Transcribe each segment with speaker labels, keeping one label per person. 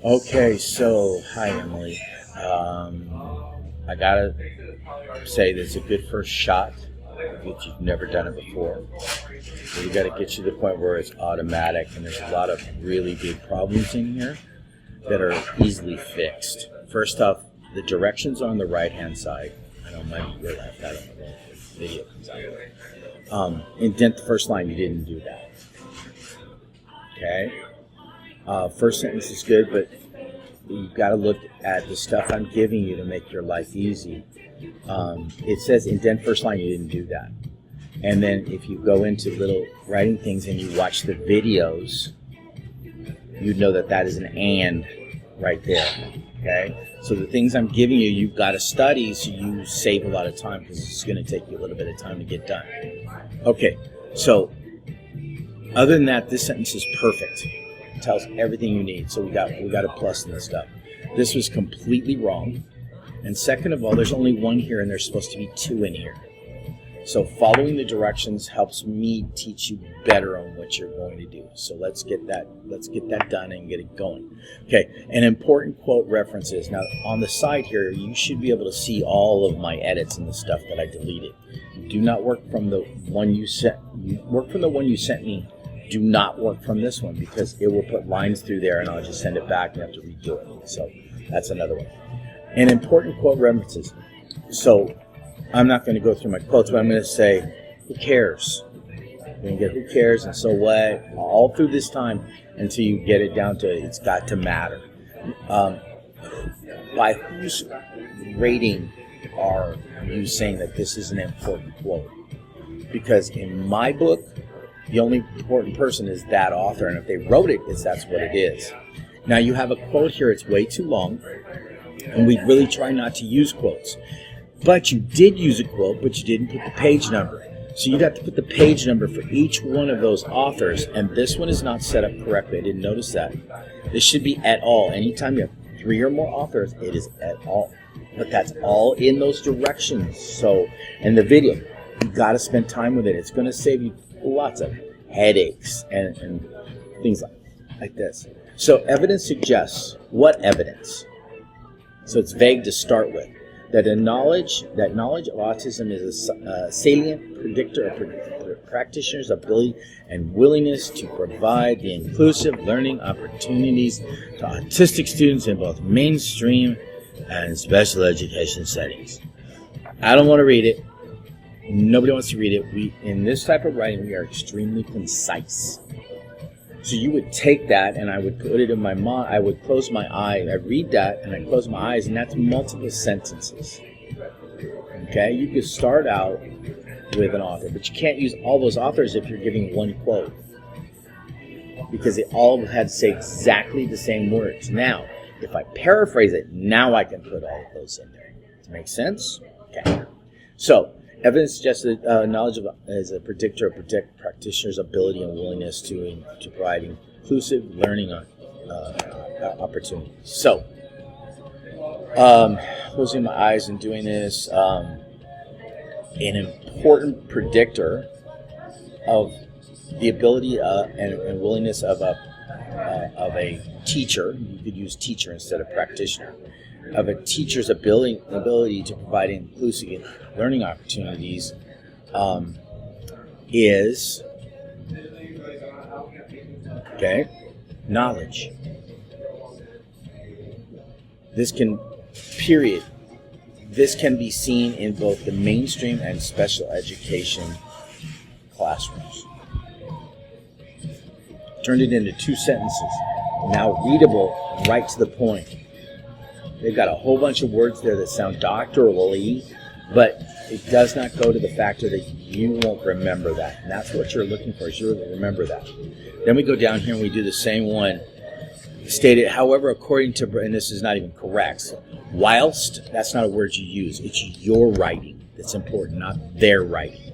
Speaker 1: Okay, so hi Emily. I gotta say this is a good first shot if you've never done it before. So we gotta get you to the point where it's automatic, and there's a lot of really big problems in here that are easily fixed. First off, the directions are on the right hand side. I know mine your left. I don't know if the video comes out. Indent the first line. You didn't do that. Okay. First sentence is good, but you've got to look at the stuff I'm giving you to make your life easy. It says indent first line, you didn't do that. And then if you go into little writing things and you watch the videos, you'd know that that is an and right there. Okay? So the things I'm giving you, you've got to study so you save a lot of time, because it's going to take you a little bit of time to get done. Okay, so other than that, this sentence is perfect. It tells everything you need. So we got a plus in this stuff. This was completely wrong. And second of all, there's only one here, and there's supposed to be two in here. So following the directions helps me teach you better on what you're going to do. So let's get that done and get it going. Okay, an important quote references. Now on the side here, you should be able to see all of my edits and the stuff that I deleted. You do not work from the one you sent. You work from the one you sent me. Do not work from this one, because it will put lines through there and I'll just send it back and have to redo it. So that's another one. And important quote references. So I'm not going to go through my quotes, but I'm going to say, who cares? You're going to get who cares and so what all through this time until you get it down to it's got to matter. By whose rating are you saying that this is an important quote? Because in my book, the only important person is that author, and if they wrote it, that's what it is. Now you have a quote here, it's way too long, and we really try not to use quotes. But you did use a quote, but you didn't put the page number. So you'd have to put the page number for each one of those authors, and this one is not set up correctly. I didn't notice that. This should be at all. Anytime you have 3 or more authors, it is at all. But that's all in those directions. So, in the video, you got to spend time with it. It's going to save you lots of headaches and things like this. So evidence suggests, what evidence? So it's vague to start with. That knowledge of autism is a salient predictor of practitioners' ability and willingness to provide the inclusive learning opportunities to autistic students in both mainstream and special education settings. I don't want to read it. Nobody wants to read it. In this type of writing, we are extremely concise. So you would take that, and I would put it in my mind. I would close my eyes. I read that, and I close my eyes, and that's multiple sentences. Okay? You could start out with an author, but you can't use all those authors if you're giving one quote, because they all had to say exactly the same words. Now, if I paraphrase it, now I can put all of those in there. Does it make sense? Okay. So, evidence suggests that knowledge is a predictor of practitioners' ability and willingness to provide inclusive learning opportunities. So, closing my eyes and doing this, an important predictor of the ability and willingness of a teacher. You could use teacher instead of practitioner. Of a teacher's ability to provide inclusive learning opportunities is knowledge. This can be seen in both the mainstream and special education classrooms. Turned it into 2 sentences. Now readable, right to the point. They've got a whole bunch of words there that sound doctorally, but it does not go to the factor that you won't remember that. And that's what you're looking for, is you're going to remember that. Then we go down here and we do the same one. Stated, however, according to, and this is not even correct, so, whilst, that's not a word you use. It's your writing that's important, not their writing.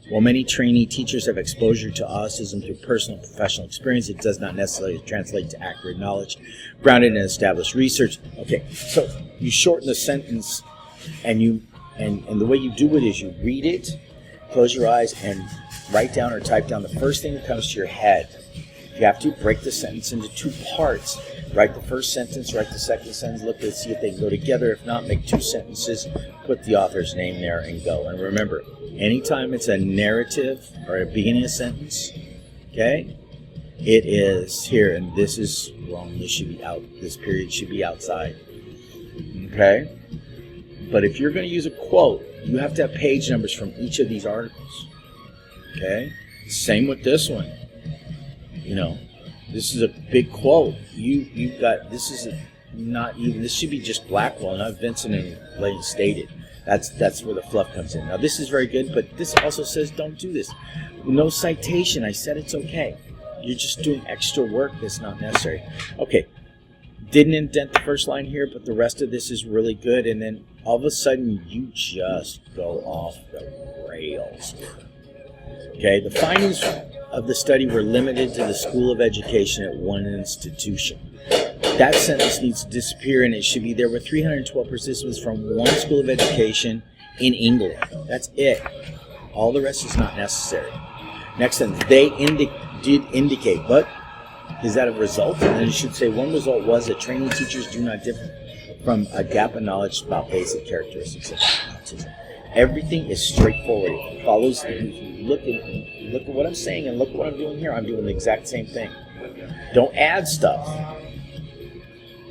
Speaker 1: While many trainee teachers have exposure to autism through personal and professional experience, it does not necessarily translate to accurate knowledge grounded in established research. Okay, so you shorten the sentence, and the way you do it is you read it, close your eyes, and write down or type down the first thing that comes to your head. You have to break the sentence into 2 parts. Write the first sentence, write the second sentence, look to see if they can go together. If not, make 2 sentences, put the author's name there, and go. And remember, anytime it's a narrative or a beginning of a sentence, okay, it is here, and this is wrong. This should be out. This period should be outside. Okay? But if you're going to use a quote, you have to have page numbers from each of these articles. Okay? Same with this one. You know, this is a big quote. You've got, this is not even, this should be just Blackwell, not Vincent and Lane stated. That's where the fluff comes in. Now this is very good, but this also says don't do this. No citation. I said it's okay. You're just doing extra work that's not necessary. Okay. Didn't indent the first line here, but the rest of this is really good. And then all of a sudden you just go off the rails. Okay, the findings of the study were limited to the School of Education at one institution. That sentence needs to disappear, and it should be there were 312 participants from one School of Education in England. That's it. All the rest is not necessary. Next sentence, they did indicate, but is that a result? And then it should say one result was that training teachers do not differ from a gap of knowledge about basic characteristics of autism. Everything is straightforward. It follows. If you look at what I'm saying and look at what I'm doing here, I'm doing the exact same thing. Don't add stuff.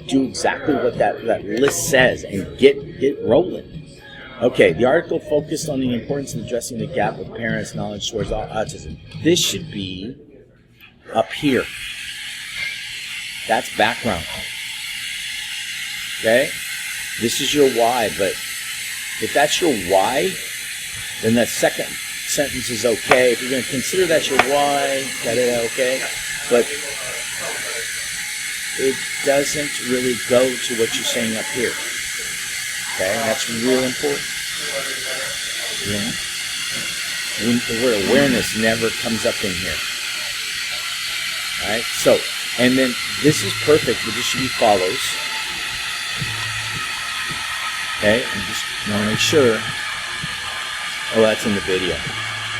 Speaker 1: Do exactly what that list says and get rolling. Okay, the article focused on the importance of addressing the gap of parents' knowledge towards autism. This should be up here. That's background. Okay? This is your why, but if that's your why, then that second sentence is okay. If you're going to consider that's your why, okay? But it doesn't really go to what you're saying up here. Okay? And that's real important. Yeah. The word awareness never comes up in here. Alright? So, and then this is perfect, but this should be follows. Okay? And just want to make sure. Oh, that's in the video.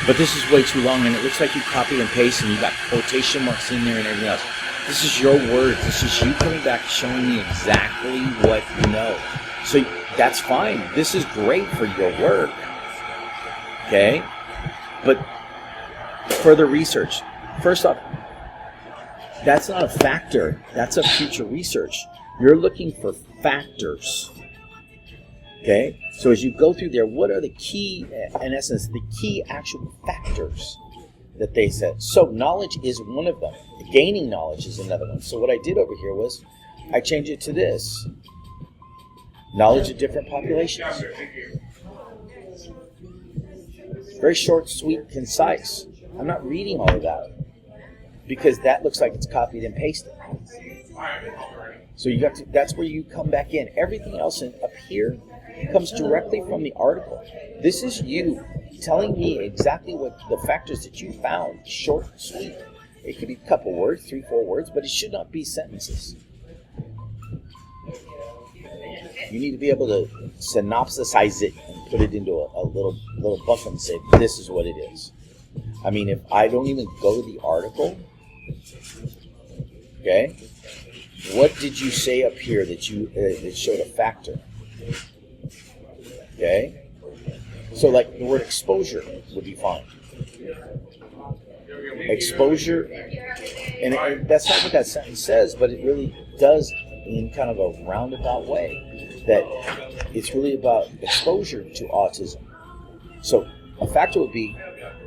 Speaker 1: But this is way too long, and it looks like you copy and paste, and you got quotation marks in there and everything else. This is your words. This is you coming back showing me exactly what you know. So that's fine. This is great for your work. Okay? But further research. First off, that's not a factor. That's a future research. You're looking for factors. Okay? So as you go through there, what are the key, in essence, the key actual factors that they said? So knowledge is one of them. Gaining knowledge is another one. So what I did over here was I changed it to this. Knowledge of different populations. Very short, sweet, concise. I'm not reading all of that because that looks like it's copied and pasted. So you got to, that's where you come back in. Everything else up here comes directly from the article. This is you telling me exactly what the factors that you found, short and sweet. It could be a couple words, 3-4 words, but it should not be sentences. You need to be able to synopsisize it and put it into a little book and say, this is what it is. I mean, if I don't even go to the article, okay, what did you say up here that you that showed a factor? Okay, so like the word exposure would be fine. Exposure, and that's not what that sentence says, but it really does in kind of a roundabout way, that it's really about exposure to autism. So a factor would be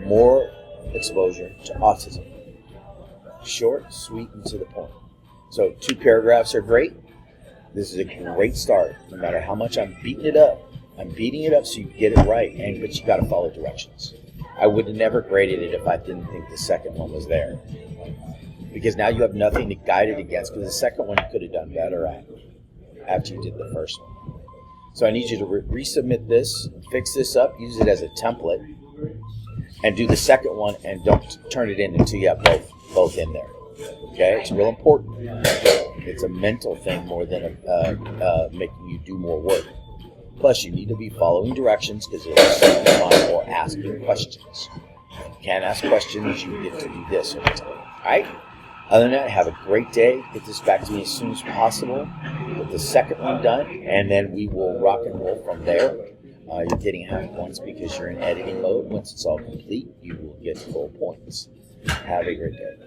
Speaker 1: more exposure to autism. Short, sweet, and to the point. So 2 paragraphs are great. This is a great start. No matter how much I'm beating it up so you get it right, but you got to follow directions. I would have never graded it if I didn't think the second one was there. Because now you have nothing to guide it against, because the second one you could have done better at after you did the first one. So I need you to resubmit this, fix this up, use it as a template, and do the second one, and don't turn it in until you have both in there. Okay? It's real important. It's a mental thing more than making you do more work. Plus, you need to be following directions, because it's a lot more asking questions. If you can't ask questions, you get to do this. All right? Other than that, have a great day. Get this back to me as soon as possible. Get the second one done, and then we will rock and roll from there. You're getting half points because you're in editing mode. Once it's all complete, you will get full points. Have a great day.